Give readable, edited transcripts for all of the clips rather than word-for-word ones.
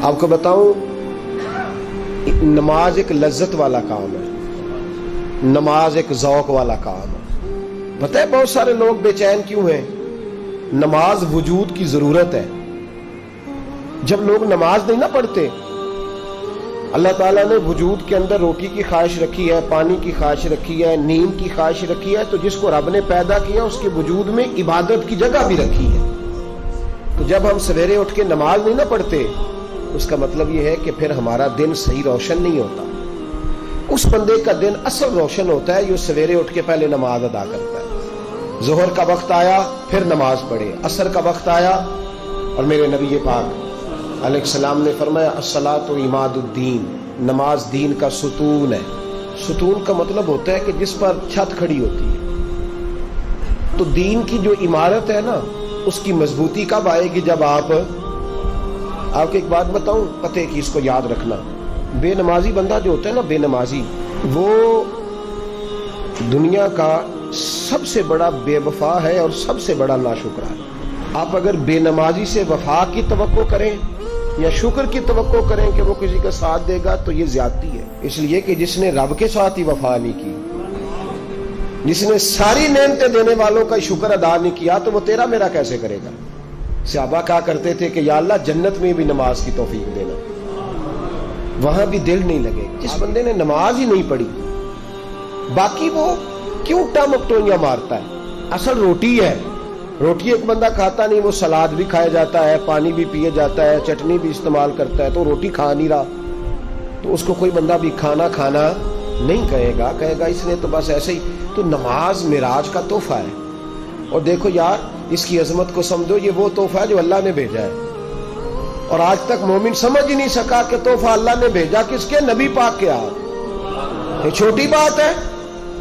آپ کو بتاؤں، نماز ایک لذت والا کام ہے، نماز ایک ذوق والا کام ہے۔ پتہ ہے بہت سارے لوگ بے چین کیوں ہیں؟ نماز وجود کی ضرورت ہے۔ جب لوگ نماز نہیں نہ پڑھتے، اللہ تعالیٰ نے وجود کے اندر روٹی کی خواہش رکھی ہے، پانی کی خواہش رکھی ہے، نیند کی خواہش رکھی ہے، تو جس کو رب نے پیدا کیا اس کے وجود میں عبادت کی جگہ بھی رکھی ہے۔ تو جب ہم سویرے اٹھ کے نماز نہیں نہ پڑھتے، اس کا مطلب یہ ہے کہ پھر ہمارا دن صحیح روشن نہیں ہوتا۔ اس بندے کا دن اصل روشن ہوتا ہے جو سویرے اٹھ کے پہلے نماز ادا کرتا ہے۔ ظہر کا وقت آیا پھر نماز پڑھے، عصر کا وقت آیا، اور میرے نبی پاک علیہ السلام نے فرمایا الصلاۃ عماد الدین، نماز دین کا ستون ہے۔ ستون کا مطلب ہوتا ہے کہ جس پر چھت کھڑی ہوتی ہے۔ تو دین کی جو عمارت ہے نا، اس کی مضبوطی کب آئے گی؟ جب آپ کو ایک بات بتاؤں، پتہ کی اس کو یاد رکھنا، بے نمازی بندہ جو ہوتا ہے نا، بے نمازی، وہ دنیا کا سب سے بڑا بے وفا ہے اور سب سے بڑا ناشکرا ہے۔ آپ اگر بے نمازی سے وفا کی توقع کریں یا شکر کی توقع کریں کہ وہ کسی کا ساتھ دے گا، تو یہ زیادتی ہے۔ اس لیے کہ جس نے رب کے ساتھ ہی وفا نہیں کی، جس نے ساری نعمتیں دینے والوں کا شکر ادا نہیں کیا، تو وہ تیرا میرا کیسے کرے گا؟ صحابہ کہا کرتے تھے کہ یا اللہ جنت میں بھی نماز کی توفیق دینا، وہاں بھی دل نہیں لگے۔ جس بندے نے نماز ہی نہیں پڑھی، باقی وہ کیوں ٹمکٹوئیاں مارتا ہے؟ اصل روٹی ہے، روٹی ایک بندہ کھاتا نہیں، وہ سلاد بھی کھایا جاتا ہے، پانی بھی پیے جاتا ہے، چٹنی بھی استعمال کرتا ہے، تو روٹی کھا نہیں رہا، تو اس کو کوئی بندہ بھی کھانا نہیں کہے گا، کہے گا اس نے تو بس ایسے ہی۔ تو نماز معراج کا تحفہ ہے، اور دیکھو یار اس کی عظمت کو سمجھو، یہ وہ تحفہ ہے جو اللہ نے بھیجا ہے، اور آج تک مومن سمجھ ہی نہیں سکا کہ تحفہ اللہ نے بھیجا کس کے؟ نبی پاک کے ہاتھ۔ یہ چھوٹی بات ہے؟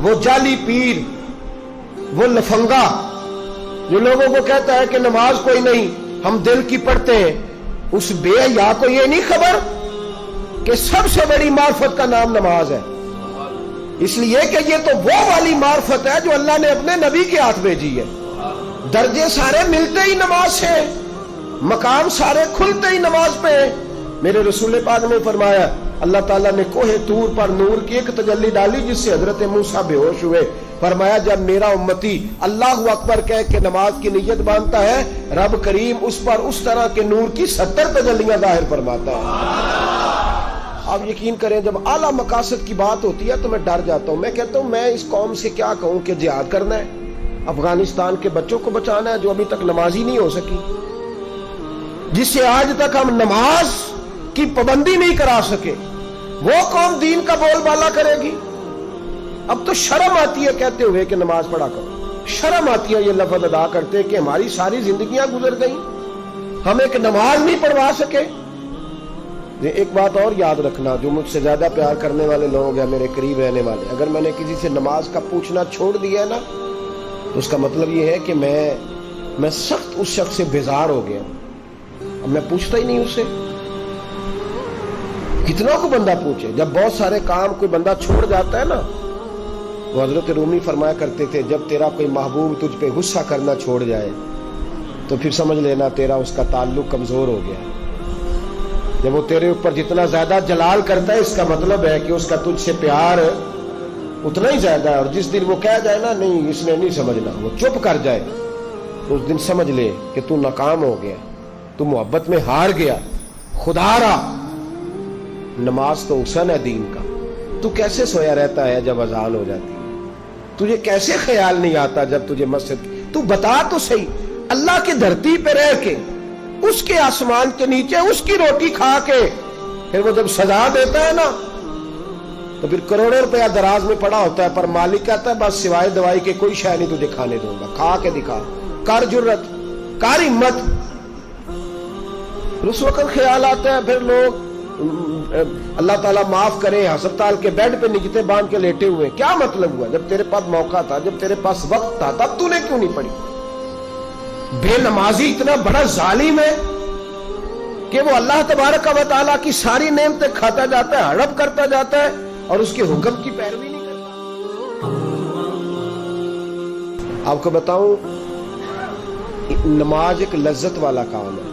وہ جعلی پیر، وہ لفنگا جو لوگوں کو کہتا ہے کہ نماز کوئی نہیں، ہم دل کی پڑھتے ہیں، اس بے حیا کو یہ نہیں خبر کہ سب سے بڑی معرفت کا نام نماز ہے؟ اس لیے کہ یہ تو وہ والی معرفت ہے جو اللہ نے اپنے نبی کے ہاتھ بھیجی ہے۔ درجے سارے ملتے ہی نماز سے، مقام سارے کھلتے ہی نماز پہ۔ میرے رسول پاک نے فرمایا اللہ تعالیٰ نے کوہ طور پر نور کی ایک تجلی ڈالی جس سے حضرت موسیٰ بے ہوش ہوئے۔ فرمایا جب میرا امتی اللہ اکبر کہہ کے نماز کی نیت باندھتا ہے، رب کریم اس پر اس طرح کے نور کی 70 تجلیاں ظاہر فرماتا ہے۔ آپ یقین کریں جب اعلیٰ مقاصد کی بات ہوتی ہے تو میں ڈر جاتا ہوں۔ میں کہتا ہوں میں اس قوم سے کیا کہوں کہ جہاد کرنا ہے، افغانستان کے بچوں کو بچانا ہے جو ابھی تک نمازی نہیں ہو سکی، جس سے آج تک ہم نماز کی پابندی نہیں کرا سکے، وہ قوم دین کا بول بالا کرے گی؟ اب تو شرم آتی ہے کہتے ہوئے کہ نماز پڑھا کرو، شرم آتی ہے یہ لفظ ادا کرتے کہ ہماری ساری زندگیاں گزر گئیں، ہم ایک نماز نہیں پڑھوا سکے۔ ایک بات اور یاد رکھنا، جو مجھ سے زیادہ پیار کرنے والے لوگ ہیں، میرے قریب رہنے والے، اگر میں نے کسی سے نماز کا پوچھنا چھوڑ دیا ہے نا، تو اس کا مطلب یہ ہے کہ میں سخت اس شخص سے بیزار ہو گیا، اب میں پوچھتا ہی نہیں اس سے۔ کتنا کو بندہ پوچھے؟ جب بہت سارے کام کوئی بندہ چھوڑ جاتا ہے نا، وہ حضرت رومی فرمایا کرتے تھے جب تیرا کوئی محبوب تجھ پہ غصہ کرنا چھوڑ جائے تو پھر سمجھ لینا تیرا اس کا تعلق کمزور ہو گیا۔ جب وہ تیرے اوپر جتنا زیادہ جلال کرتا ہے، اس کا مطلب ہے کہ اس کا تجھ سے پیار اتنا ہی زیادہ ہے، اور جس دن وہ کہہ جائے نا نہیں اس نے نہیں سمجھنا، وہ چپ کر جائے، تو اس دن سمجھ لے کہ تو ناکام ہو گیا، تو محبت میں ہار گیا، خدا را۔ نماز تو حسن ہے دین کا۔ تو کیسے سویا رہتا ہے جب اذان ہو جاتی ہے؟ تجھے کیسے خیال نہیں آتا جب تجھے مسجد؟ تو بتا تو صحیح، اللہ کی دھرتی پہ رہ کے، اس کے آسمان کے نیچے اس کی روٹی کھا کے، پھر وہ جب سزا دیتا ہے نا تو پھر کروڑوں روپیہ دراز میں پڑا ہوتا ہے، پر مالک کہتا ہے بس سوائے دوائی کے کوئی شے نہیں تجھے کھانے دوں گا، کھا کے دکھا، کر جرت، کر ہمت۔ اس وقت خیال آتا ہے پھر لوگ اللہ تعالیٰ معاف کرے ہسپتال کے بیڈ پہ نجتے باندھ کے لیٹے ہوئے، کیا مطلب ہوا؟ جب تیرے پاس موقع تھا، جب تیرے پاس وقت تھا، تب تو نے کیوں نہیں پڑھی؟ بے نمازی اتنا بڑا ظالم ہے کہ وہ اللہ تبارک و تعالیٰ کی ساری نعمتیں کھاتا جاتا ہے، ہڑپ کرتا جاتا ہے، اور اس کے حکم کی پیروی نہیں کرتا۔ آپ کو بتاؤں نماز ایک لذت والا کام ہے،